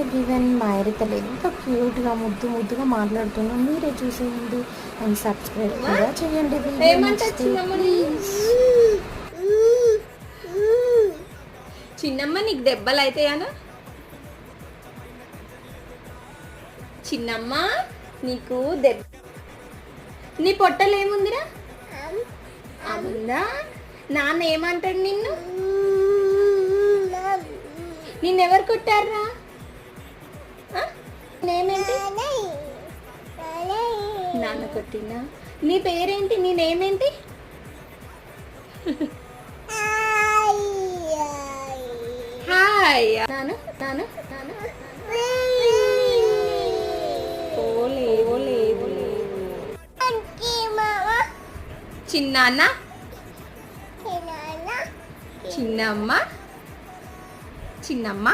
Everyone, మా ఐరితలు ఎంత క్యూట్గా ముద్దుగా మాట్లాడుతున్నాం, మీరే చూసేయండి అండ్ సబ్స్క్రైబ్ కూడా చేయండి. చిన్నమ్మ నీకు దెబ్బలు అవుతాయనా? చిన్నమ్మ నీకు దెబ్బ, నీ పొట్టలు ఏముందిరా? అవుందా? నాన్న ఏమంటాడు నిన్నెవరు కొట్టారా? నేనేంటి నాన్న కొట్టినా? నీ పేరేంటి? నేనేమేంటి? హాయ్ నాను నాను నాను. ఓలే ఓలే చిన్నాన్న, చిన్నమ్మ, చిన్నమ్మ.